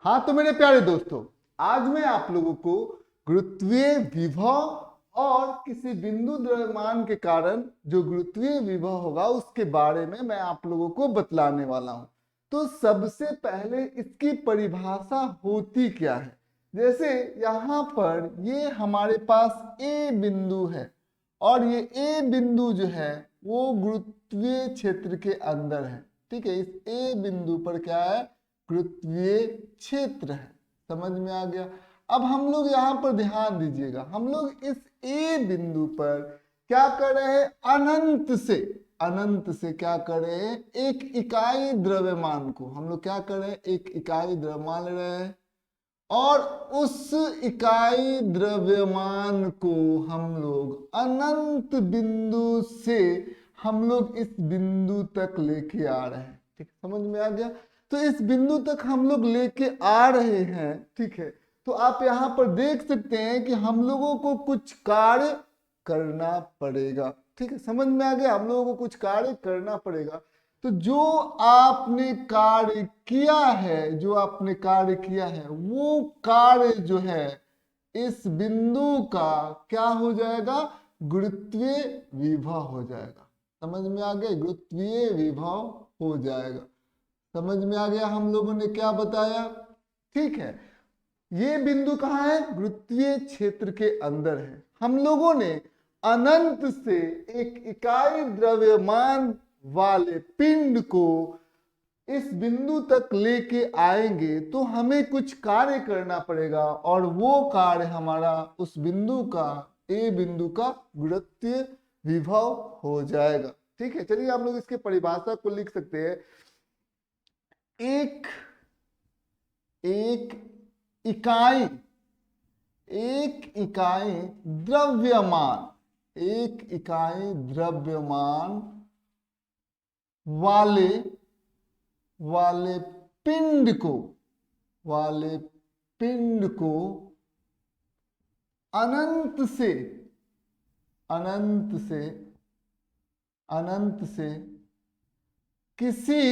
हाँ तो मेरे प्यारे दोस्तों, आज मैं आप लोगों को गुरुत्वीय विभव और किसी बिंदु द्रव्यमान के कारण जो गुरुत्वीय विभव होगा उसके बारे में मैं आप लोगों को बतलाने वाला हूं। तो सबसे पहले इसकी परिभाषा होती क्या है। जैसे यहाँ पर ये हमारे पास ए बिंदु है और ये ए बिंदु जो है वो गुरुत्वीय क्षेत्र के अंदर है। ठीक है, इस ए बिंदु पर क्या है, गुरुत्वीय क्षेत्र है। समझ में आ गया। अब हम लोग यहाँ पर ध्यान दीजिएगा, हम लोग इस ए बिंदु पर क्या कर रहे हैं, अनंत से क्या कर रहे हैं, एक इकाई द्रव्यमान को हम लोग क्या कर रहे हैं, एक इकाई द्रव्यमान ले रहे हैं और उस इकाई द्रव्यमान को हम लोग अनंत बिंदु से हम लोग इस बिंदु तक लेके आ रहे हैं। ठीक, समझ में आ गया। तो इस बिंदु तक हम लोग लेके आ रहे हैं। ठीक है, तो आप यहाँ पर देख सकते हैं कि हम लोगों को कुछ कार्य करना पड़ेगा। ठीक है, समझ में आ गया, हम लोगों को कुछ कार्य करना पड़ेगा। तो जो आपने कार्य किया है, वो कार्य जो है इस बिंदु का क्या हो जाएगा, गुरुत्वीय विभव हो जाएगा। समझ में आ गया, गुरुत्वीय विभव हो जाएगा। समझ में आ गया, हम लोगों ने क्या बताया। ठीक है, ये बिंदु कहाँ है, गुरुत्वीय क्षेत्र के अंदर है। हम लोगों ने अनंत से एक इकाई द्रव्यमान वाले पिंड को इस बिंदु तक लेके आएंगे तो हमें कुछ कार्य करना पड़ेगा और वो कार्य हमारा उस बिंदु का, ए बिंदु का गुरुत्वीय विभव हो जाएगा। ठीक है, चलिए आप लोग इसके परिभाषा को लिख सकते हैं। एक इकाई द्रव्यमान वाले पिंड को अनंत से किसी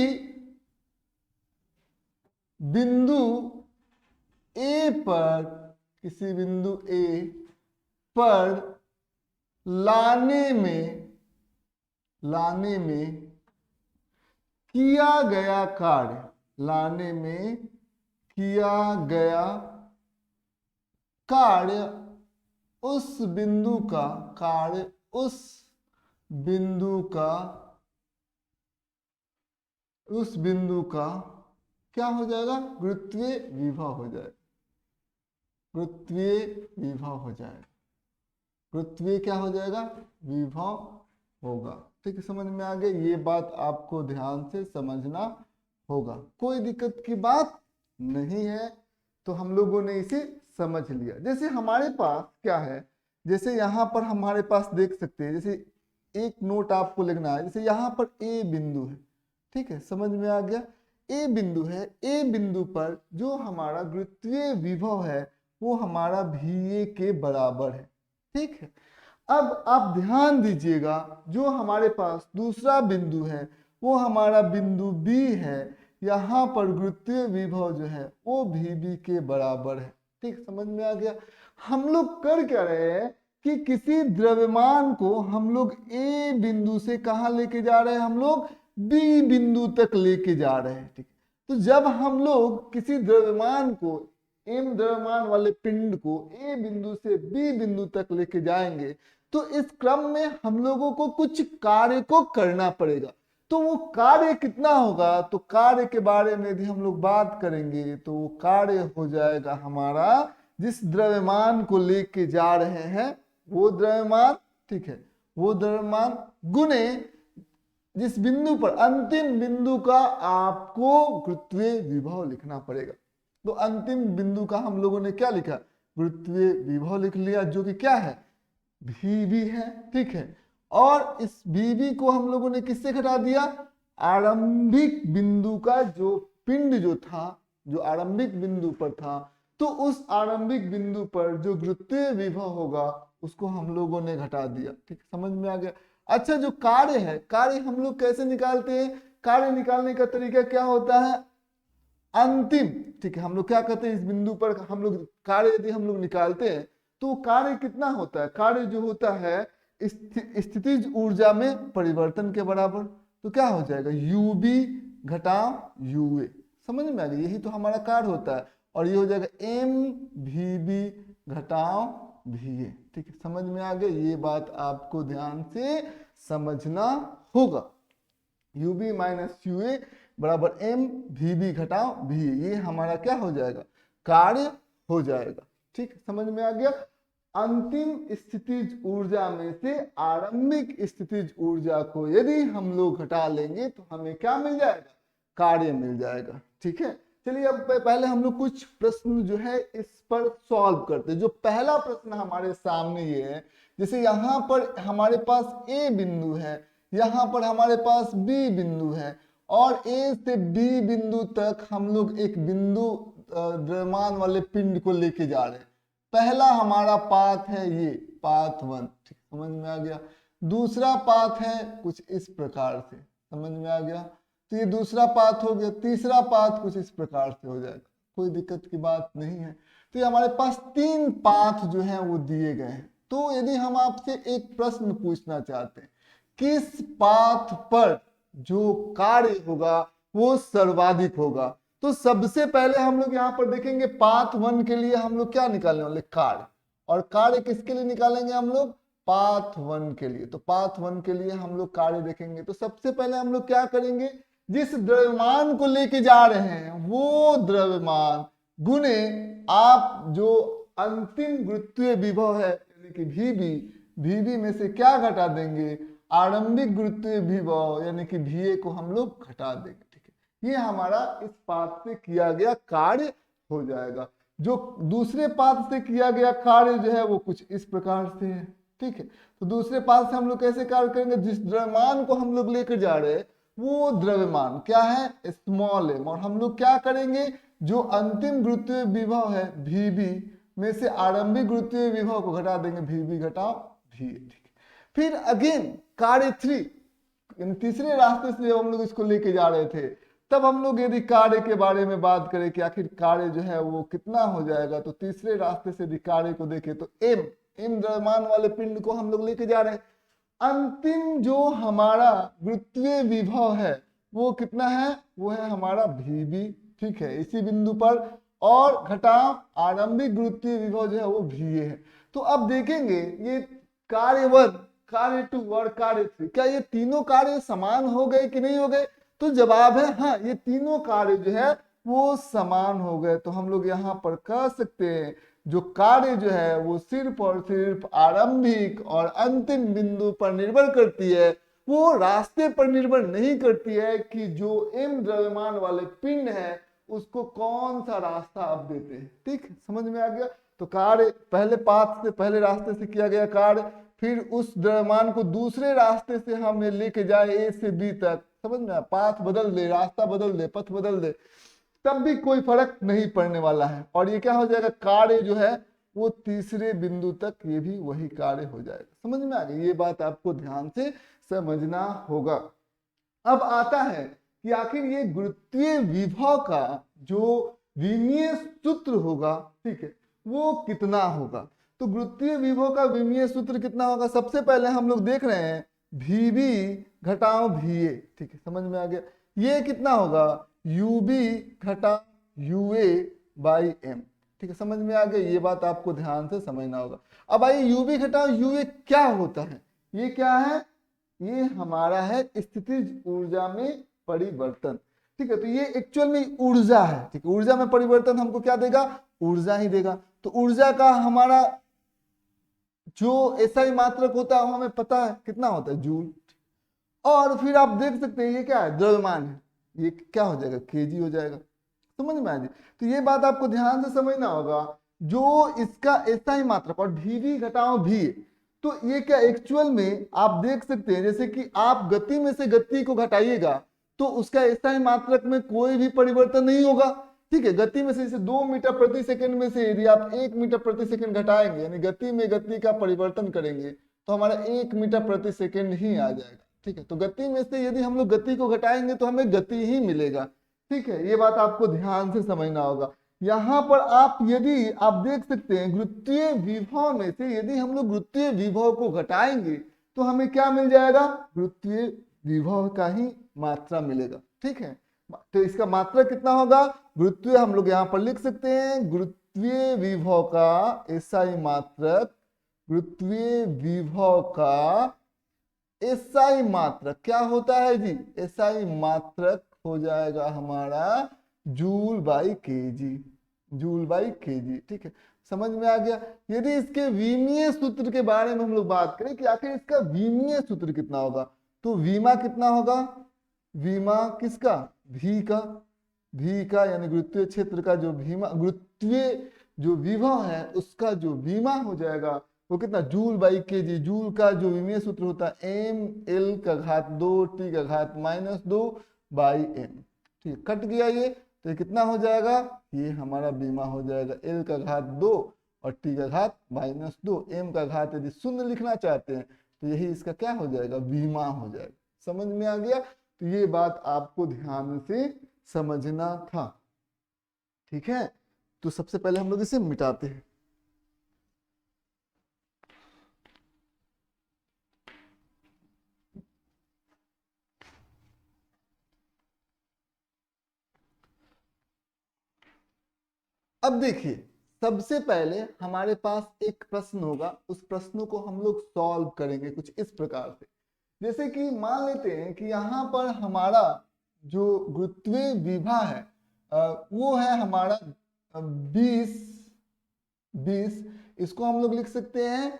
बिंदु ए पर लाने में किया गया कार्य उस बिंदु का क्या हो जाएगा, गुरुत्वीय विभव हो जाएगा। गुरुत्वीय क्या हो जाएगा, विभव होगा। ठीक है, समझ में आ गया। ये बात आपको ध्यान से समझना होगा, कोई दिक्कत की बात नहीं है। तो हम लोगों ने इसे समझ लिया। जैसे हमारे पास क्या है, जैसे यहाँ पर हमारे पास देख सकते हैं, जैसे एक नोट आपको लिखना है। जैसे यहाँ पर ए बिंदु है। ठीक है, समझ में आ गया, ए बिंदु है। ए बिंदु पर जो हमारा गुरुत्वीय विभव है वो हमारा VA के बराबर है। ठीक है, अब आप ध्यान दीजिएगा, जो हमारे पास दूसरा बिंदु है वो हमारा बिंदु B है। यहाँ पर गुरुत्वीय विभव जो है वो VB के बराबर है। ठीक, समझ में आ गया। हम लोग कर क्या रहे हैं कि किसी द्रव्यमान को हम लोग ए बिंदु से कहाँ लेके जा रहे हैं, हम लोग बी बिंदु तक लेके जा रहे हैं। ठीक, तो जब हम लोग किसी द्रव्यमान को, एम द्रव्यमान वाले पिंड को ए बिंदु से बी बिंदु तक लेके जाएंगे तो इस क्रम में हम लोगों को कुछ कार्य को करना पड़ेगा। तो वो कार्य कितना होगा, तो कार्य के बारे में भी हम लोग बात करेंगे। तो वो कार्य हो जाएगा हमारा, जिस द्रव्यमान को लेके जा रहे हैं वो द्रव्यमान, ठीक है, वो द्रव्यमान गुने जिस बिंदु पर, अंतिम बिंदु का आपको गुरुत्वीय विभव लिखना पड़ेगा। तो अंतिम बिंदु का हम लोगों ने क्या लिखा, गुरुत्वीय विभव लिख लिया, जो कि क्या है, VB है। ठीक है, और इस VB को हम लोगों ने किससे घटा दिया, आरंभिक बिंदु का जो पिंड जो था, जो आरंभिक बिंदु पर था, तो उस आरंभिक बिंदु पर जो गुरुत्वीय विभव होगा उसको हम लोगों ने घटा दिया। ठीक, समझ में आ गया। अच्छा, जो कार्य है, कार्य हम लोग कैसे निकालते हैं, कार्य निकालने का तरीका क्या होता है, अंतिम, ठीक है, हम लोग क्या कहते हैं इस बिंदु पर हम लोग कार्य यदि हम लोग निकालते हैं तो कार्य कितना होता है, कार्य जो होता है स्थितिज ऊर्जा में परिवर्तन के बराबर। तो क्या हो जाएगा, यूबी घटाव यूए, समझ में आ गया, यही तो हमारा कार्य होता है। और ये हो जाएगा एम वी बी घटाव वी ए, ठीक है, समझ में आ गया। ये बात आपको ध्यान से समझना होगा। यूबी माइनस यूए बराबर एम वी बी घटाव वी ए, ये हमारा क्या हो जाएगा, कार्य हो जाएगा। ठीक, समझ में आ गया। अंतिम स्थितिज ऊर्जा में से आरंभिक स्थितिज ऊर्जा को यदि हम लोग घटा लेंगे तो हमें क्या मिल जाएगा, कार्य मिल जाएगा। ठीक है, चलिए अब पहले हम लोग कुछ प्रश्न जो है इस पर सॉल्व करते हैं। जो पहला प्रश्न हमारे सामने ये है, जैसे यहाँ पर हमारे पास ए बिंदु है, यहाँ पर हमारे पास बी बिंदु है, और ए से बी बिंदु तक हम लोग एक बिंदु द्रव्यमान वाले पिंड को लेके जा रहे हैं। पहला हमारा पाथ है ये पाथ 1, ठीक, समझ में आ गया। दूसरा पाथ है कुछ इस प्रकार से, समझ में आ गया, तो ये दूसरा पाथ हो गया। तीसरा पाथ कुछ इस प्रकार से हो जाएगा, कोई दिक्कत की बात नहीं है। तो ये हमारे पास 3 पाथ जो है वो दिए गए हैं। तो यदि हम आपसे एक प्रश्न पूछना चाहते हैं, किस पाथ पर जो कार्य होगा वो सर्वाधिक होगा, तो सबसे पहले हम लोग यहाँ पर देखेंगे पाथ 1 के लिए हम लोग क्या निकालने वाले, कार्य। और कार्य किसके लिए निकालेंगे हम लोग, पाथ 1 के लिए। तो पाथ 1 के लिए हम लोग कार्य देखेंगे। तो सबसे पहले हम लोग क्या करेंगे, जिस द्रव्यमान को लेके जा रहे हैं वो द्रव्यमान गुने आप जो अंतिम गुरुत्वीय विभव है यानी कि वीबी में से क्या घटा देंगे, आरंभिक गुरुत्वीय विभव यानी कि वीए को हम लोग घटा देंगे। ठीक है, ये हमारा इस पाथ से किया गया कार्य हो जाएगा। जो दूसरे पाथ से किया गया कार्य जो है वो कुछ इस प्रकार से है। ठीक है, तो दूसरे पाथ से हम लोग कैसे कार्य करेंगे, जिस द्रव्यमान को हम लोग लेकर जा रहे हैं वो द्रव्यमान क्या है, स्मॉल एम, और हम लोग क्या करेंगे, जो अंतिम गुरुत्वीय विभव है वीबी में से आरंभिक गुरुत्वीय विभव को घटा देंगे, वीबी घटाओ वी। ठीक है, फिर अगेन कार्य 3 तीसरे रास्ते से जब हम लोग इसको लेके जा रहे थे, तब हम लोग यदि कार्य के बारे में बात करें कि आखिर कार्य जो है वो कितना हो जाएगा, तो तीसरे रास्ते से यदि कार्य को देखें तो एम द्रव्यमान वाले पिंड को हम लोग लेके जा रहे हैं। अंतिम जो हमारा गुरुत्वीय विभव है वो कितना है, वो है हमारा वीबी। ठीक है, इसी बिंदु पर, और घटाव आरंभिक गुरुत्वीय विभव जो है वो वीए है। तो अब देखेंगे ये कार्य 1, कार्य 2 और कार्य 3, क्या ये तीनों कार्य समान हो गए कि नहीं हो गए, तो जवाब है हाँ, ये तीनों कार्य जो है वो समान हो गए। तो हम लोग यहाँ पर कह सकते हैं जो कार्य जो है वो सिर्फ और सिर्फ आरंभिक और अंतिम बिंदु पर निर्भर करती है, वो रास्ते पर निर्भर नहीं करती है कि जो एम द्रव्यमान वाले पिंड है उसको कौन सा रास्ता आप देते हैं। ठीक, समझ में आ गया। तो कार्य पहले पाथ से, पहले रास्ते से किया गया कार्य, फिर उस द्रव्यमान को दूसरे रास्ते से हमें लेके जाए ए से बी तक, समझ में, पाथ बदल दे, रास्ता बदल दे, पथ बदल दे, तब भी कोई फर्क नहीं पड़ने वाला है। और ये क्या हो जाएगा, कार्य जो है वो तीसरे बिंदु तक ये भी वही कार्य हो जाएगा। समझ में आ गई, ये बात आपको ध्यान से समझना होगा। अब आता है कि आखिर ये गुरुत्वीय विभव का जो विमीय सूत्र होगा, ठीक है, वो कितना होगा। तो गुरुत्वीय विभव का विमीय सूत्र कितना होगा, सबसे पहले हम लोग देख रहे हैं वीबी घटाओ वीए। ठीक है, समझ में आ गया। ये कितना होगा, यूबी घटा यूए बाई एम। ठीक है, समझ में आ गया, ये बात आपको ध्यान से समझना होगा। अब आइए यूबी घटाओ यूए क्या होता है, ये क्या है, ये हमारा है स्थितिज ऊर्जा में परिवर्तन। ठीक है, तो ये एक्चुअल में ऊर्जा है। ठीक है, ऊर्जा में परिवर्तन हमको क्या देगा, ऊर्जा ही देगा। तो ऊर्जा का हमारा जो एसआई मात्रक होता है हमें पता है कितना होता है, जूल। और फिर आप देख सकते हैं ये क्या है, द्रव्यमान है, ये क्या हो जाएगा, केजी हो जाएगा। समझ में आ जाए, तो ये बात आपको ध्यान से समझना होगा। जो इसका एसआई मात्रक और वीवी घटाओ वी, तो ये क्या एक्चुअल में आप देख सकते हैं, जैसे कि आप गति में से गति को घटाइएगा तो उसका एसआई मात्रक में कोई भी परिवर्तन नहीं होगा। ठीक है, गति में से जैसे 2 मीटर प्रति सेकंड में से यदि आप 1 मीटर प्रति सेकंड घटाएंगे, यानी गति में गति का परिवर्तन करेंगे, तो हमारा 1 मीटर प्रति सेकंड ही आ जाएगा। ठीक है, तो गति में से यदि हम लोग गति को घटाएंगे तो हमें गति ही मिलेगा। ठीक है, ये बात आपको ध्यान से समझना होगा। यहाँ पर आप यदि आप देख सकते हैं गुरुत्वीय विभव में से यदि हम लोग गुरुत्वीय विभव को घटाएंगे तो हमें क्या मिल जाएगा, गुरुत्वीय विभव का ही मात्रा मिलेगा। ठीक है, तो इसका मात्रा कितना होगा, गुरुत्वीय हम लोग यहाँ पर लिख सकते हैं गुरुत्वीय विभव का एसआई मात्रक, गुरुत्वीय विभव का एसआई मात्रक क्या होता है जी, एसआई मात्रक हो जाएगा हमारा joule by KG, joule by KG. ठीक है, समझ में आ गया। यदि इसके विमीय सूत्र के बारे में हम लोग बात करें कि आखिर इसका विमीय सूत्र कितना होगा, तो वीमा कितना होगा, वीमा किसका, भी का, भी का यानी गुरुत्वीय क्षेत्र का जो भीमा, गुरुत्वीय जो विभव है उसका जो वीमा हो जाएगा वो कितना, जूल बाई केजी। जूल का जो विमीय सूत्र होता है एम एल का घात 2 टी का घात -2 बाई एम। ठीक, कट गया ये, तो ये कितना हो जाएगा, ये हमारा बीमा हो जाएगा एल का घात 2 और टी का घात -2, एम का घात यदि शून्य लिखना चाहते हैं तो यही इसका क्या हो जाएगा, बीमा हो जाएगा। समझ में आ गया, तो ये बात आपको ध्यान से समझना था। ठीक है, तो सबसे पहले हम लोग इसे मिटाते हैं। अब देखिए, सबसे पहले हमारे पास एक प्रश्न होगा, उस प्रश्न को हम लोग सॉल्व करेंगे कुछ इस प्रकार से। जैसे कि मान लेते हैं कि यहाँ पर हमारा जो गुरुत्वीय विभव है वो है हमारा 20, इसको हम लोग लिख सकते हैं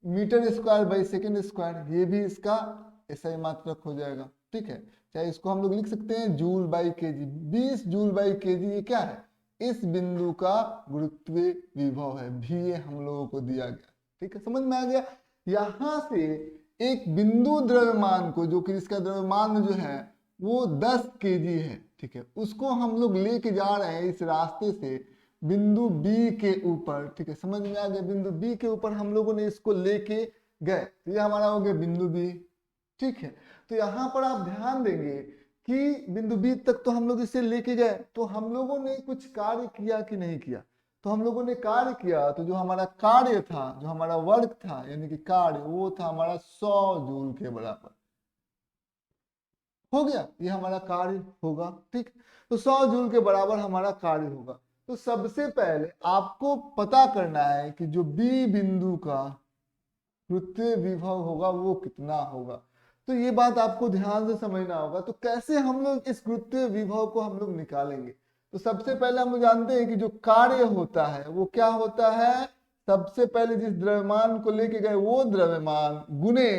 metre square by second square, ये भी इसका एसआई मात्रक हो जाएगा। ठीक है, चाहे इसको हम लोग लिख सकते हैं joule by KG, 20 joule by KG, ये क्या है, इस बिंदु का गुरुत्वीय विभव है, भी ये हम लोगों को दिया गया। ठीक है, समझ में आ गया। यहां से एक बिंदु द्रव्यमान को, जो कि इसका द्रव्यमान जो है वो 10 केजी है, ठीक है, उसको हम लोग लेके जा रहे हैं इस रास्ते से बिंदु बी के ऊपर। ठीक है, समझ में आ गया, बिंदु बी के ऊपर हम लोगों ने इसको लेके गए, तो ये हमारा हो गया बिंदु बी। ठीक है, तो यहाँ पर आप ध्यान देंगे कि बिंदु बी तक तो हम लोग इसे लेके गए, तो हम लोगों ने कुछ कार्य किया कि नहीं किया, तो हम लोगों ने कार्य किया। तो जो हमारा कार्य था, जो हमारा वर्क था यानी कि कार्य, वो था हमारा 100 जूल के बराबर। हो गया, ये हमारा कार्य होगा। ठीक, तो 100 जूल के बराबर हमारा कार्य होगा। तो सबसे पहले आपको पता करना है कि जो बी बिंदु का गुरुत्वीय विभव होगा वो कितना होगा। तो ये बात आपको ध्यान से समझना होगा। तो कैसे हम लोग इस गुरुत्वीय विभव को हम लोग निकालेंगे, तो सबसे पहले हम जानते हैं कि जो कार्य होता है वो क्या होता है, सबसे पहले जिस द्रव्यमान को लेके गए वो द्रव्यमान गुने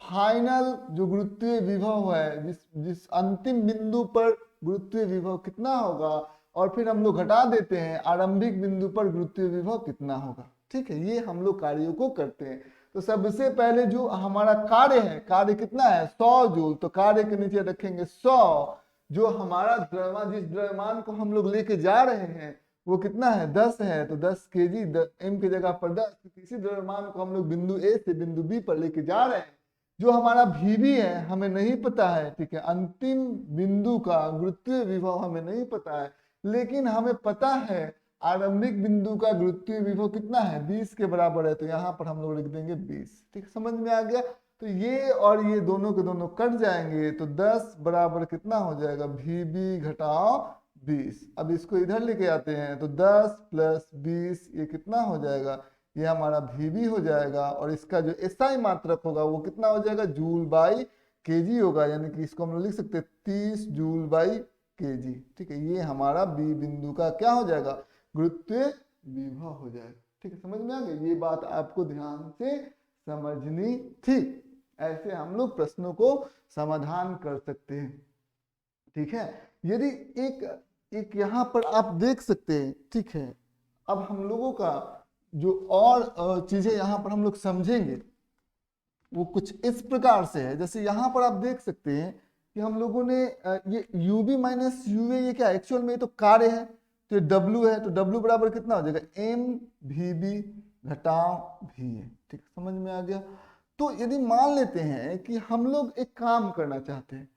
फाइनल जो गुरुत्वीय विभव है, जिस जिस अंतिम बिंदु पर गुरुत्वीय विभव कितना होगा, और फिर हम लोग घटा देते हैं आरंभिक बिंदु पर गुरुत्वीय विभव कितना होगा। ठीक है, ये हम लोग कार्यों को करते हैं। तो सबसे पहले जो हमारा कार्य है, कार्य कितना है 100 जूल, तो कार्य के नीचे रखेंगे 100। जो हमारा द्रव्यमान, जिस द्रव्यमान को हम लोग लेके जा रहे हैं वो कितना है 10 है, तो 10 केजी, एम की जगह पर 10। किसी द्रव्यमान को हम लोग बिंदु ए से बिंदु बी पर लेके जा रहे हैं, जो हमारा भी है हमें नहीं पता है। ठीक है, अंतिम बिंदु का गुरुत्वीय विभव हमें नहीं पता है, लेकिन हमें पता है आरंभिक बिंदु का गुरुत्वीय विभव कितना है 20 के बराबर है, तो यहाँ पर हम लोग लिख देंगे 20। ठीक, समझ में आ गया। तो ये और ये दोनों के दोनों कट जाएंगे, तो 10 बराबर कितना हो जाएगा, भी बी घटाओ 20। अब इसको इधर लेके आते हैं, तो 10 प्लस 20 ये कितना हो जाएगा, ये हमारा भी हो जाएगा, और इसका जो एसआई मात्रक होगा वो कितना हो जाएगा, जूल बाई केजी होगा, यानी कि इसको हम लोग लिख सकते हैं 30 जूल बाई केजी। ठीक है, ये हमारा बी बिंदु का क्या हो जाएगा, गुरुत्वीय विभव हो जाएगा। ठीक है, समझ में आ गया। ये बात आपको ध्यान से समझनी थी, ऐसे हम लोग प्रश्नों को समाधान कर सकते हैं। ठीक है, यदि एक यहाँ पर आप देख सकते हैं। ठीक है, अब हम लोगों का जो और चीजें यहाँ पर हम लोग समझेंगे वो कुछ इस प्रकार से है। जैसे यहाँ पर आप देख सकते हैं कि हम लोगों ने ये ub माइनस यूए, ये क्या एक्चुअल में ये तो कार्य है, तो ये w है, तो w बराबर कितना हो जाएगा, एम भी बी घटाओ भी है। ठीक, समझ में आ गया। तो यदि मान लेते हैं कि हम लोग एक काम करना चाहते हैं,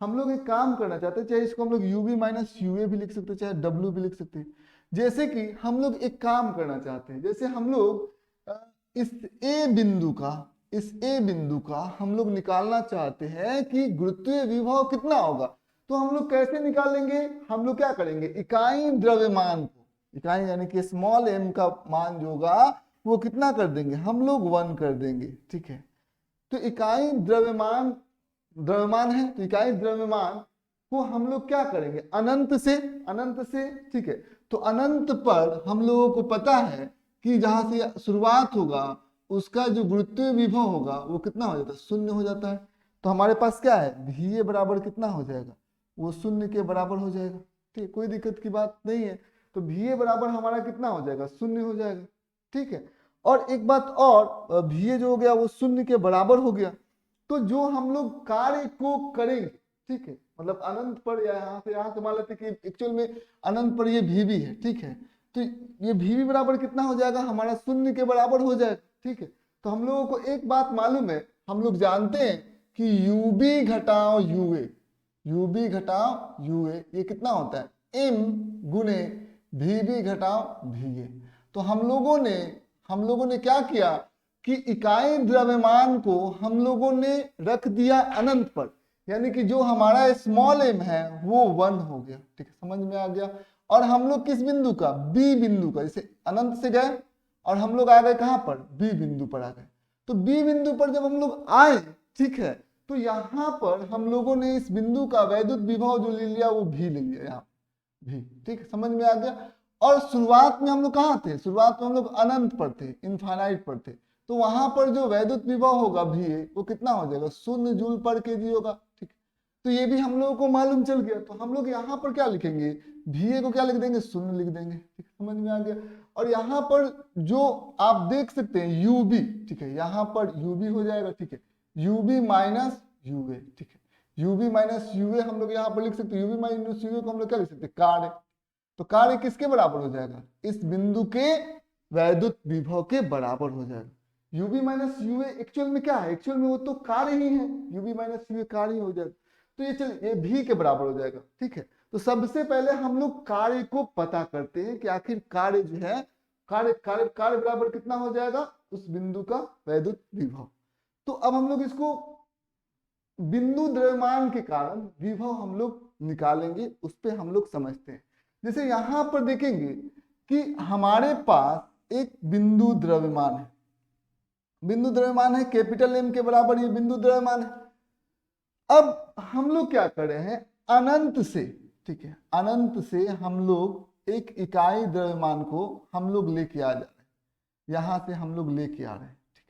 हम लोग एक काम करना चाहते हैं, चाहे इसको हम लोग यूबी माइनस यूए भी लिख सकते हैं, चाहे डब्ल्यू भी लिख सकते हैं। जैसे कि हम लोग एक काम करना चाहते हैं, जैसे हम लोग इस ए बिंदु का हम लोग निकालना चाहते हैं कि गुरुत्वीय विभव कितना होगा। तो हम लोग कैसे निकालेंगे, हम लोग क्या करेंगे, इकाई द्रव्यमान को, इकाई यानी कि स्मॉल एम का मान जो होगा वो कितना कर देंगे, हम लोग 1 कर देंगे। ठीक है, तो इकाई द्रव्यमान है, तो इकाई द्रव्यमान को हम लोग क्या करेंगे, अनंत से। ठीक है, तो अनंत पर हम लोगों को पता है कि जहां से शुरुआत होगा उसका जो गुरुत्वीय विभव होगा वो कितना हो जाता है, 0 हो जाता है। तो हमारे पास क्या है, VA बराबर कितना हो जाएगा, वो 0 के बराबर हो जाएगा। ठीक, कोई दिक्कत की बात नहीं है। तो VA बराबर हमारा कितना हो जाएगा, 0 हो जाएगा। ठीक है, और एक बात और, VA जो हो गया वो 0 के बराबर हो गया। तो जो हम लोग कार्य को करेंगे, ठीक है, मतलब अनंत पर, या यहाँ से मान लेते कि एक्चुअल में अनंत पर ये VB है। ठीक है, तो ये VB बराबर कितना हो जाएगा, हमारा 0 के बराबर हो जाएगा। ठीक है, तो हम लोगों को एक बात मालूम है, हम लोग जानते हैं कि UB घटाओ UA ये कितना होता है, M गुने VB घटाओ VA। तो हम लोगों ने क्या किया कि इकाई द्रव्यमान को हम लोगों ने रख दिया अनंत पर, यानी कि जो हमारा स्मॉल m है वो 1 हो गया। ठीक है, समझ में आ गया। और हम लोग किस बिंदु का, B बिंदु का, जैसे अनंत से गए और हम लोग आ गए कहां पर, B बिंदु पर आ गए। तो B बिंदु पर जब हम लोग आए, ठीक है, तो यहां पर हम लोगों ने इस बिंदु का वैद्युत विभव जो ले लिया वो भी ले लिया, यहाँ भी। ठीक है, समझ में आ गया। और शुरुआत में हम लोग कहाँ थे, शुरुआत में हम लोग अनंत पर थे, इनफाइनाइट पर थे। तो वहां पर जो वैद्युत विभव होगा VA वो कितना हो जाएगा, 0 जूल पर केजी होगा। ठीक, तो ये भी हम लोगों को मालूम चल गया। तो हम लोग यहाँ पर क्या लिखेंगे, VA को क्या लिख देंगे, 0 लिख देंगे। ठीक, समझ में आ गया। और यहाँ पर जो आप देख सकते हैं UB, ठीक है, यहाँ पर UB हो जाएगा। ठीक है, UB माइनस UA। ठीक है, UB माइनस UA हम लोग यहाँ पर लिख सकते हैं, UB माइनस UA को हम लोग क्या लिख सकते हैं, कार्य। तो कार्य किसके बराबर हो जाएगा, इस बिंदु के वैद्युत विभव के बराबर हो जाएगा। UB माइनस UA एक्चुअल में क्या है, एक्चुअल में वो तो कार्य ही है, UB माइनस UA कार्य हो जाएगा। तो ये चलिए ये भी के बराबर हो जाएगा। ठीक है, तो सबसे पहले हम लोग कार्य को पता करते हैं कि आखिर कार्य जो है, कार्य बराबर कितना हो जाएगा, उस बिंदु का वैद्युत विभव। तो अब हम लोग इसको बिंदु द्रव्यमान के कारण विभव हम लोग निकालेंगे, उस पर हम लोग समझते हैं। जैसे यहां पर देखेंगे कि हमारे पास एक बिंदु द्रव्यमान है, कैपिटल M के बराबर ये बिंदु द्रव्यमान है। अब हम लोग क्या कर रहे हैं, अनंत से, ठीक है, अनंत से हम लोग एक इकाई द्रव्यमान को हम लोग लेके आ जा रहे हैं, यहां से हम लोग लेके आ रहे हैं। ठीक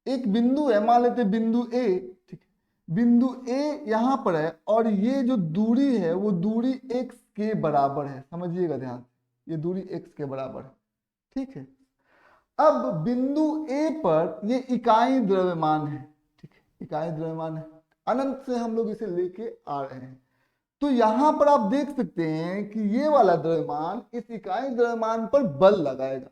है, एक बिंदु है, मान लेते बिंदु A। ठीक है, बिंदु A यहां पर है और ये जो दूरी है वो दूरी x के बराबर है, समझिएगा ध्यान से, ये दूरी x के बराबर है। ठीक है, अब बिंदु A पर ये इकाई द्रव्यमान है। ठीक है, इकाई द्रव्यमान है, अनंत से हम लोग इसे लेके आ रहे हैं। तो यहां पर आप देख सकते हैं कि ये वाला द्रव्यमान इस इकाई द्रव्यमान पर बल लगाएगा।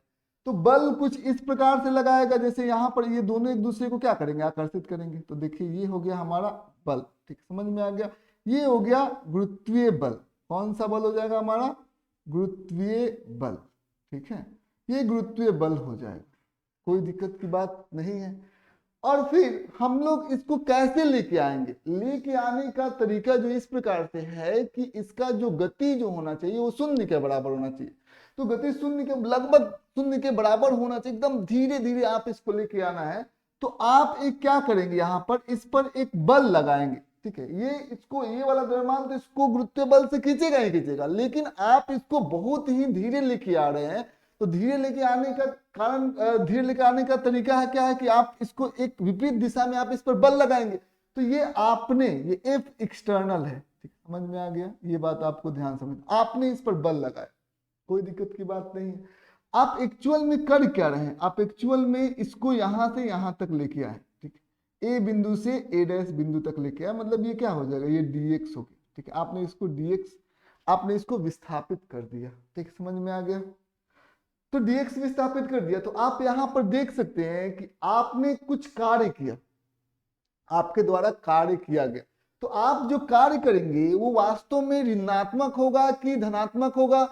तो बल कुछ इस प्रकार से लगाएगा, जैसे यहाँ पर ये दोनों एक दूसरे को क्या करेंगे, आकर्षित करेंगे। तो देखिए ये हो गया हमारा बल। ठीक, समझ में आ गया। ये हो गया गुरुत्वीय बल। कौन सा बल हो जाएगा हमारा, गुरुत्वीय बल। ठीक है, ये गुरुत्वीय बल हो जाएगा, कोई दिक्कत की बात नहीं है। और फिर हम लोग इसको कैसे लेके आएंगे, लेके आने का तरीका जो इस प्रकार से है कि इसका जो गति जो होना चाहिए वो 0 के बराबर होना चाहिए। तो गति 0 के लगभग 0 के बराबर होना चाहिए, एकदम धीरे धीरे आप इसको लेके आना है। तो आप एक क्या करेंगे, यहाँ पर इस पर एक बल लगाएंगे। ठीक है, ये इसको, ये वाला द्रव्यमान तो इसको गुरुत्वीय बल से खींचेगा ही खींचेगा, लेकिन आप इसको बहुत ही धीरे लेके आ रहे हैं। तो धीरे लेके आने का कारण, धीरे लेके आने का तरीका है क्या है कि आप इसको एक विपरीत दिशा में आप इस पर बल लगाएंगे। तो ये आपने, ये F एक्सटर्नल है। ठीक, समझ में आ गया, ये बात आपको ध्यान समझ, आपने इस पर बल लगाया, कोई दिक्कत की बात नहीं है। आप एक्चुअल में कर क्या रहे हैं, आप एक्चुअल में इसको यहां से यहां तक लेके आए। ठीक, A बिंदु से A' बिंदु तक लेके आए, मतलब ये क्या हो जाएगा, ये dx हो गया। ठीक है, आपने इसको dx, आपने इसको विस्थापित कर दिया। ठीक, समझ में आ गया। तो dx विस्थापित कर दिया, तो आप यहां पर देख सकते हैं कि आपने कुछ कार्य किया, आपके द्वारा कार्य किया गया। तो आप जो कार्य करेंगे वो वास्तव में ऋणात्मक होगा कि धनात्मक होगा?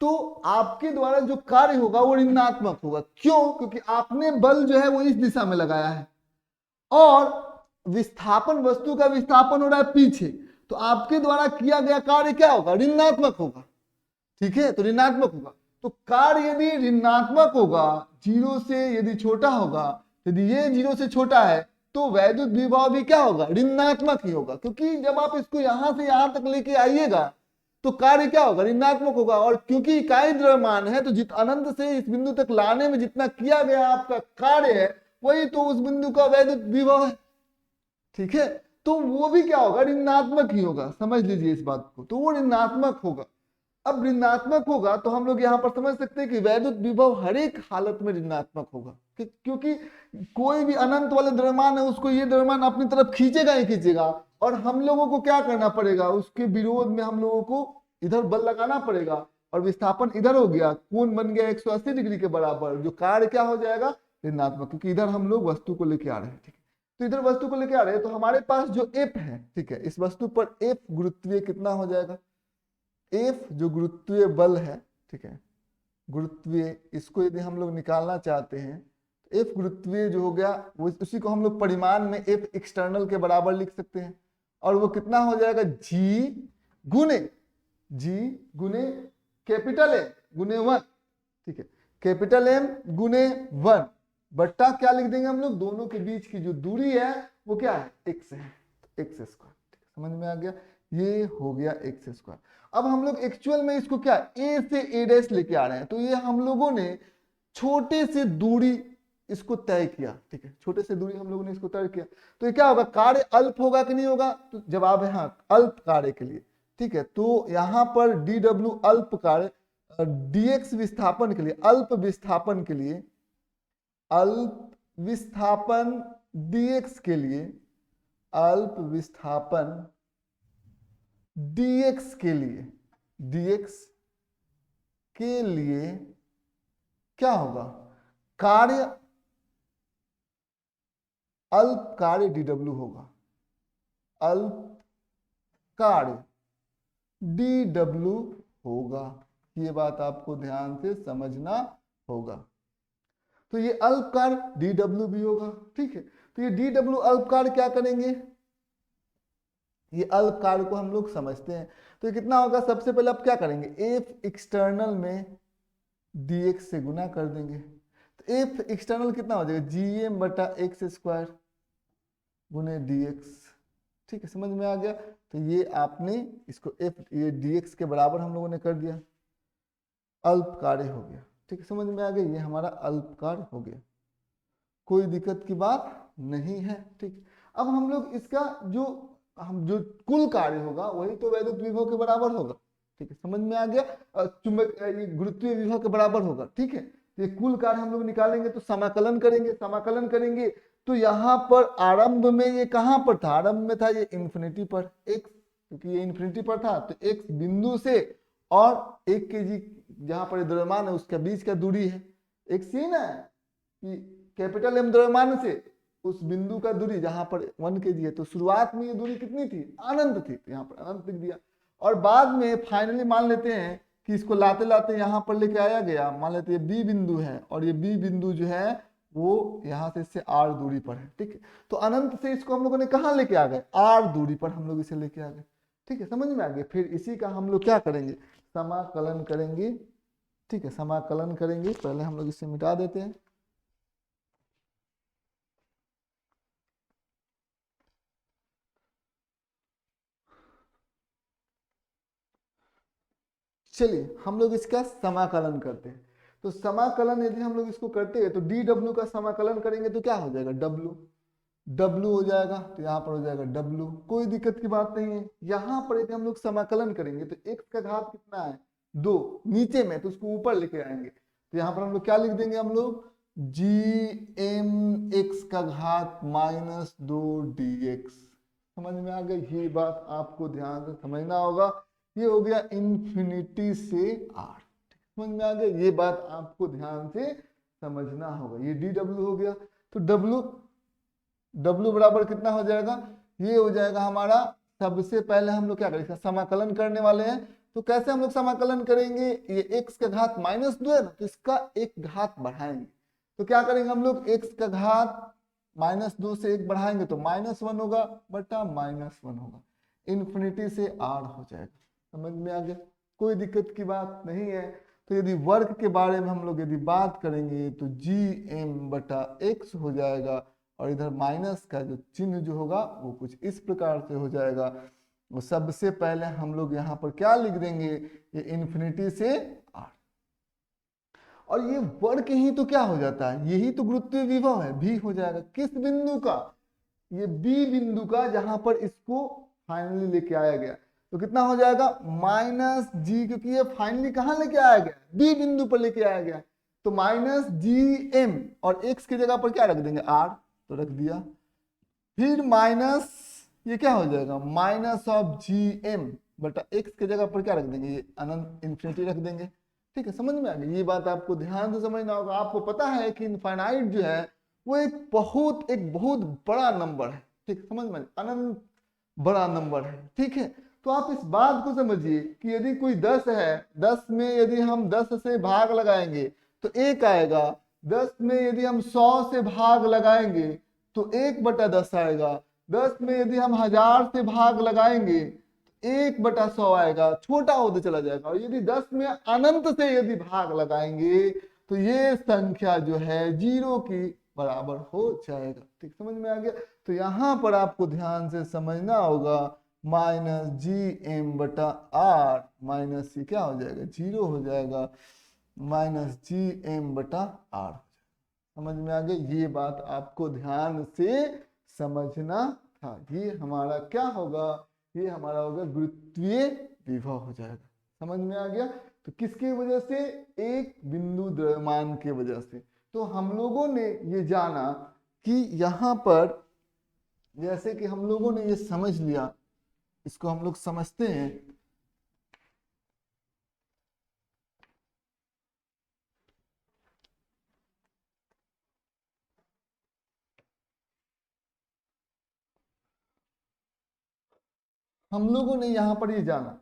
तो आपके द्वारा जो कार्य होगा वो ऋणात्मक होगा। क्यों? क्योंकि आपने बल जो है वो इस दिशा में लगाया है और विस्थापन, वस्तु का विस्थापन हो रहा है पीछे, तो आपके द्वारा किया गया कार्य क्या होगा? ऋणात्मक होगा। ठीक है, तो ऋणात्मक होगा। तो कार्य यदि ऋणात्मक होगा, जीरो से यदि छोटा होगा, यदि ये जीरो से छोटा है, तो वैद्युत विभव भी क्या होगा? ऋणात्मक ही होगा। क्योंकि जब आप इसको यहां से यहां तक लेके आइएगा तो कार्य क्या होगा? ऋणात्मक होगा। और क्योंकि इकाई द्रव्यमान है, तो जित अनंत से इस बिंदु तक लाने में जितना किया गया आपका कार्य है, वही तो उस बिंदु का वैद्युत विभव है। ठीक है, तो वो भी क्या होगा? ऋणात्मक ही होगा। समझ लीजिए इस बात को, तो वो ऋणात्मक होगा। अब ऋणात्मक होगा तो हम लोग यहाँ पर समझ सकते हैं कि वैद्युत विभव हर एक हालत में ऋणात्मक होगा, क्योंकि कोई भी अनंत वाले द्रव्यमान है उसको ये द्रव्यमान अपनी तरफ खींचेगा ही खींचेगा, और हम लोगों को क्या करना पड़ेगा? उसके विरोध में हम लोगों को इधर बल लगाना पड़ेगा, और विस्थापन इधर हो गया, कोण बन गया 180 डिग्री के बराबर, जो कार्य क्या हो जाएगा? ऋणात्मक, क्योंकि इधर हम लोग वस्तु को लेके आ रहे हैं। ठीक है, तो इधर वस्तु को लेके आ रहे हैं, तो हमारे पास जो एफ है, ठीक है, इस वस्तु पर एफ गुरुत्वीय कितना हो जाएगा? एफ जो गुरुत्वीय बल है, ठीक है, गुरुत्वीय, इसको यदि हम लोग निकालना चाहते हैं, एफ गुरुत्वीय जो हो गया वो, उसी को हम लोग परिमाण में एफ एक्सटर्नल के बराबर लिख सकते हैं, और वो कितना हो जाएगा? जी गुने कैपिटल एम गुने 1। ठीक है, कैपिटल एम गुने 1 बट्टा क्या लिख देंगे हम लोग? दोनों के बीच की जो दूरी है वो क्या है? एक्स है, एक्स स्क्वायर। समझ में आ गया? ये हो गया एक्स स्क्वायर। अब हम लोग एक्चुअल में इसको क्या ए से ए डैश लेके आ रहे हैं, तो ये हम लोगों ने छोटे से दूरी इसको तय किया। ठीक है, छोटे से दूरी हम लोगों ने इसको तय किया, तो ये क्या होगा? कार्य अल्प होगा कि नहीं होगा? तो जवाब है हाँ, अल्प कार्य के लिए। ठीक है, तो यहां पर डी डब्ल्यू अल्प कार्य, डीएक्स विस्थापन के लिए, अल्प विस्थापन के लिए, अल्प विस्थापन डीएक्स के लिए, अल्प विस्थापन dx के लिए, dx के लिए क्या होगा? कार्य अल्प कार्य dw होगा, अल्प कार्य dw होगा। ये बात आपको ध्यान से समझना होगा। तो ये अल्प कार्य dw भी होगा। ठीक है, तो ये dw अल्प कार्य क्या करेंगे? ये अल्प कार्य को हम लोग समझते हैं, तो ये कितना होगा? सबसे पहले आप क्या करेंगे? एफ एक्सटर्नल में dx से गुना कर देंगे, तो एफ एक्सटर्नल कितना हो जाएगा? gm बटा एक्स स्क्वायर गुने dx। ठीक है, समझ में आ गया? तो ये आपने इसको एफ, ये dx के बराबर हम लोगों ने कर दिया, अल्प कार्य हो गया। ठीक है, समझ में आ गया? ये हमारा अल्प कार्य हो गया, कोई दिक्कत की बात नहीं है। ठीक, अब हम लोग इसका जो कुल कार्य होगा वही तो वैद्युत विभव के बराबर होगा। ठीक है, समझ में आ गया? चुंबक ये गुरुत्वीय विभव के बराबर होगा। ठीक है, ये कुल कार्य हम लोग निकालेंगे तो समाकलन करेंगे, समाकलन करेंगे तो यहाँ पर आरंभ में ये कहाँ पर था? आरंभ में था ये इन्फिनिटी पर, एक्स, क्योंकि ये इन्फिनिटी पर था, तो एक्स बिंदु से और 1 kg जहाँ पर द्रव्यमान है उसके बीच का दूरी है एक्स ही ना, कि कैपिटल एम द्रव्यमान से उस बिंदु का दूरी जहां पर 1 kg है, तो शुरुआत में ये दूरी कितनी थी? अनंत थी, तो यहाँ पर अनंत लिख दिया। और बाद में फाइनली मान लेते हैं कि इसको लाते लाते यहाँ पर लेके आया गया, मान लेते हैं बी बिंदु है, और ये बी बिंदु जो है वो यहाँ से इससे आर दूरी पर है। ठीक है, तो अनंत से इसको हम लोगों ने कहाँ लेके आ गए? आर दूरी पर हम लोग इसे लेके आ गए। ठीक है, समझ में आ गया? फिर इसी का हम लोग क्या करेंगे? समाकलन करेंगे। ठीक है, समाकलन करेंगे। पहले हम लोग इसे मिटा देते हैं। चलिए हम लोग इसका समाकलन करते हैं। तो समाकलन यदि हम लोग इसको करते हैं तो डी डब्ल्यू का समाकलन करेंगे तो क्या हो जाएगा? डब्ल्यू, डब्ल्यू हो जाएगा, तो यहाँ पर हो जाएगा डब्ल्यू, कोई दिक्कत की बात नहीं है। यहाँ पर यदि हम लोग समाकलन करेंगे तो x का घात कितना है? 2, नीचे में, तो उसको ऊपर लेके आएंगे, तो यहाँ पर हम लोग क्या लिख देंगे? हम लोग gmx का घात -2 dx। समझ में आ गई? ये बात आपको ध्यान से समझना होगा। ये हो गया इन्फिनिटी से आर। समझ में आ गया? ये बात आपको ध्यान से समझना होगा। ये डी डब्ल्यू हो गया, तो डब्ल्यू बराबर कितना हो जाएगा? ये हो जाएगा हमारा सबसे पहले हम लोग क्या करेंगे, समाकलन करने वाले हैं। तो कैसे हम लोग समाकलन करेंगे, ये x का घात -2 है ना, तो इसका एक घात बढ़ाएंगे। तो क्या करेंगे हम लोग, x का घात -2 से 1 बढ़ाएंगे तो -1 होगा बटा -1 होगा, इन्फिनिटी से r हो जाएगा। समझ में आ गया, कोई दिक्कत की बात नहीं है। तो यदि वर्ग के बारे में हम लोग यदि बात करेंगे तो gm बटा x हो जाएगा, और इधर माइनस का जो चिन्ह जो होगा वो कुछ इस प्रकार से हो जाएगा। वो सबसे पहले हम लोग यहाँ पर क्या लिख देंगे, ये इन्फिनिटी से r, और ये वर्ग ही तो क्या हो जाता है, यही तो गुरुत्वीय विभव है, भी हो जाएगा किस बिंदु का, ये बी बिंदु का, जहां पर इसको फाइनली लेके आया गया। तो कितना हो जाएगा -g, क्योंकि ये फाइनली कहां लेके आया गया, बी बिंदु पर लेके आया गया। तो -gm और x की जगह पर क्या रख देंगे, r, तो रख दिया। फिर माइनस ये क्या हो जाएगा, -gm बटा x की जगह पर क्या रख देंगे, ये अनंत इन्फिनिटी रख देंगे। ठीक है, समझ में आ गई, ये बात आपको ध्यान से समझना होगा। आपको पता है कि इनफाइनाइट जो है वो एक बहुत बड़ा नंबर है। ठीक, समझ में, अनंत बड़ा नंबर है। ठीक है, तो आप इस बात को समझिए कि यदि कोई 10 है, 10 में यदि हम 10 से भाग लगाएंगे तो 1 आएगा, 10 में यदि हम 100 से भाग लगाएंगे तो 1/10 आएगा, 10 में यदि हम 1000 से भाग लगाएंगे 1/100 आएगा, छोटा होते चला जाएगा। और यदि 10 में अनंत से यदि भाग लगाएंगे तो ये संख्या जो है 0 की बराबर हो जाएगा। ठीक, समझ में आ गया। तो यहाँ पर आपको ध्यान से समझना होगा, -gm बटा r माइनस ये क्या हो जाएगा, 0 हो जाएगा, -gm बटा r। समझ में आ गया, ये बात आपको ध्यान से समझना था। ये हमारा क्या होगा, ये हमारा होगा गुरुत्वीय विभव हो जाएगा। समझ में आ गया। तो किसकी वजह से, एक बिंदु द्रव्यमान के वजह से। तो हम लोगों ने ये जाना कि यहाँ पर जैसे कि हम लोगों ने ये समझ लिया, इसको हम लोग समझते हैं हम लोगों ने यहाँ पर ये जाना,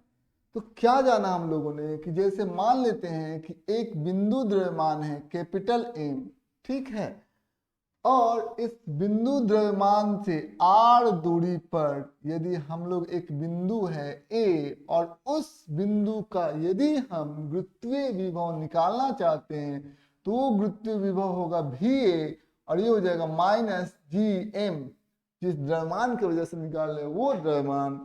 तो क्या जाना हम लोगों ने कि जैसे मान लेते हैं कि एक बिंदु द्रव्यमान है कैपिटल M, ठीक है, और इस बिंदु द्रव्यमान से r दूरी पर यदि हम लोग एक बिंदु है A, और उस बिंदु का यदि हम गुरुत्वीय विभव निकालना चाहते हैं तो वो गुरुत्वीय विभव होगा VA, और ये हो जाएगा -gm, जिस द्रव्यमान की वजह से निकाल रहे वो द्रव्यमान,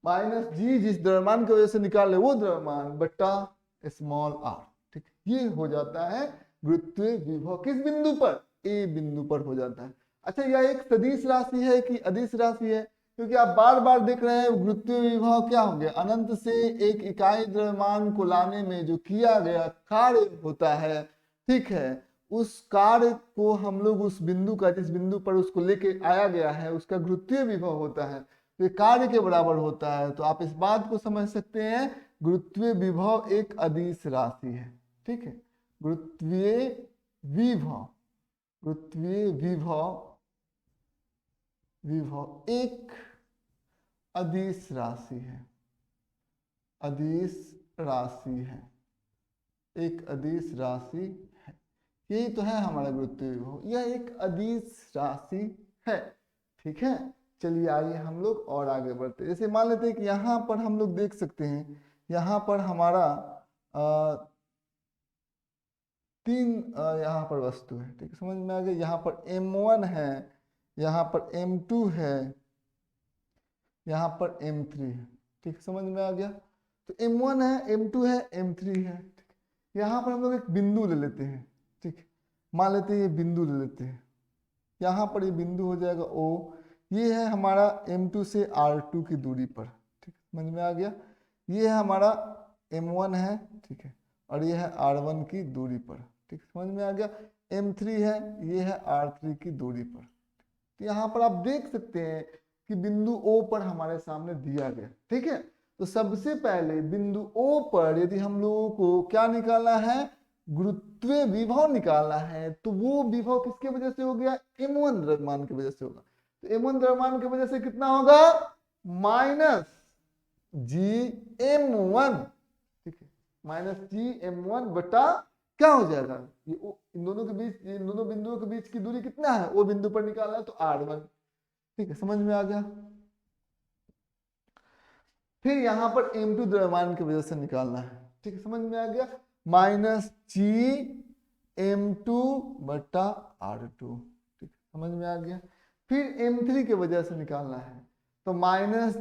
-g जिस द्रव्यमान की वजह से निकाल रहे वो द्रव्यमान, बटा स्मॉल r। ठीक, ये हो जाता है गुरुत्वीय विभव किस बिंदु पर, ए बिंदु पर हो जाता है। अच्छा, यह एक सदिश राशि है कि अदिश राशि है, क्योंकि आप बार बार देख रहे हैं गुरुत्वीय विभव क्या हो गया, अनंत से एक इकाई द्रव्यमान को लाने में जो किया गया कार्य होता है, ठीक है, उस कार्य को हम लोग उस बिंदु का, जिस बिंदु पर उसको लेके आया गया है उसका गुरुत्वीय विभव होता है, तो ये कार्य के बराबर होता है। तो आप इस बात को समझ सकते हैं, गुरुत्वीय विभव एक अदिश राशि है। ठीक है, गुरुत्वीय विभव, गुरुत्वीय विभव एक अदिश राशि है, अदिश राशि है, एक अदिश राशि है। यही तो है हमारा गुरुत्वीय विभव, यह एक अदिश राशि है। ठीक है, चलिए आइए हम लोग और आगे बढ़ते हैं। जैसे मान लेते हैं कि यहाँ पर हम लोग देख सकते हैं, यहाँ पर हमारा तीन यहाँ पर वस्तु है। ठीक है, समझ में आ गया। यहाँ पर M1 है, यहाँ पर M2 है, यहाँ पर M3 है। ठीक, समझ में आ गया। तो M1 है, M2 है, M3 है। यहाँ पर हम लोग एक बिंदु ले लेते हैं। ठीक, मान लेते हैं ये बिंदु ले लेते हैं, यहाँ पर ये बिंदु हो जाएगा O, ये है हमारा M2 से R2 की दूरी पर। ठीक, समझ में आ गया। ये है हमारा M1 है, ठीक है, और ये है R1 की दूरी पर। ठीक, समझ में आ गया। M3 है, ये है R3 की दूरी पर। तो यहाँ पर आप देख सकते हैं कि बिंदु O पर हमारे सामने दिया गया। ठीक है, तो सबसे पहले बिंदु O पर यदि हम लोगों को क्या निकालना है, गुरुत्वीय विभव निकालना है, तो वो विभव किसके वजह से हो गया, M1 द्रव्यमान की वजह से होगा। तो M1 द्रव्यमान की वजह से कितना होगा, माइनस GM1, ठीक है, माइनस GM1 बटा क्या हो जाएगा, ये इन दोनों के बीच, इन दोनों बिंदुओं के बीच की दूरी कितना है, वो बिंदु पर निकालना है तो R1, ठीक है, समझ में आ गया। फिर यहां पर M2 द्रव्यमान की वजह से निकालना है, ठीक है, समझ में आ गया, माइनस GM2 बटा R2, ठीक है, समझ में आ गया। फिर M3 की वजह से निकालना है, तो माइनस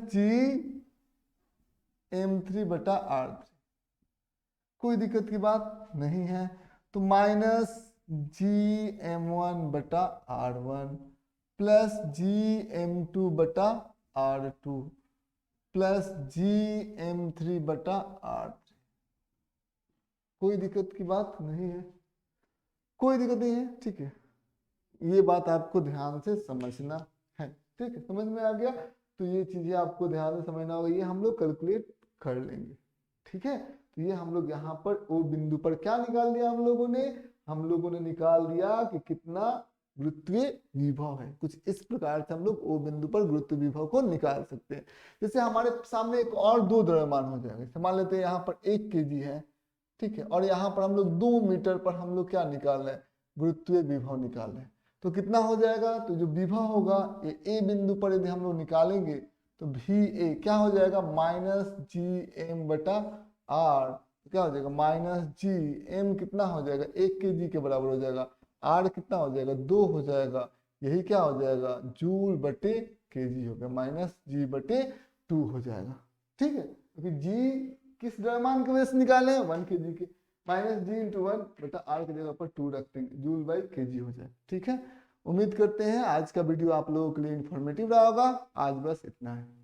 GM3 बटा R3, कोई दिक्कत की बात नहीं है। तो माइनस GM1 बटा R1 प्लस GM2 बटा R2 प्लस GM3 बटा R3, कोई दिक्कत की बात नहीं है, कोई दिक्कत नहीं है, ठीक है, ये बात आपको ध्यान से समझना है, ठीक है, समझ में आ गया। तो ये चीजें आपको ध्यान से समझना होगा, ये हम लोग कैलकुलेट कर लेंगे, ठीक है। तो ये हम लोग यहाँ पर ओ बिंदु पर क्या निकाल दिया हम लोगों ने निकाल दिया कि कितना गुरुत्वीय विभव है। कुछ इस प्रकार से हम लोग ओ बिंदु पर गुरुत्वीय विभव को निकाल सकते हैं। जैसे हमारे सामने एक और दो द्रव्यमान हो जाएगा, मान लेते हैं यहाँ पर 1 kg है, ठीक है, और यहाँ पर हम लोग 2 मीटर पर हम लोग क्या निकाल रहे हैं, गुरुत्वीय विभव निकाल रहे हैं। तो कितना हो जाएगा, तो जो विभव होगा ये ए बिंदु पर यदि हम लोग निकालेंगे तो VA क्या हो जाएगा, माइनस GM बटा R, क्या हो जाएगा, माइनस GM कितना हो जाएगा, 1 kg के बराबर हो जाएगा, R कितना हो जाएगा, 2 हो जाएगा, यही क्या हो जाएगा, जूल बटे kg हो गया, माइनस G बटे 2 हो जाएगा, ठीक है, क्योंकि G किस द्रव्यमान की वजह से निकाले हैं, 1 kg के, माइनस G इंटू 1 बटा R की जगह पर 2 रखते हैं, जूल बाई kg हो जाए, ठीक है। उम्मीद करते हैं आज का वीडियो आप लोगों के लिए इंफॉर्मेटिव रहा होगा। आज बस इतना है।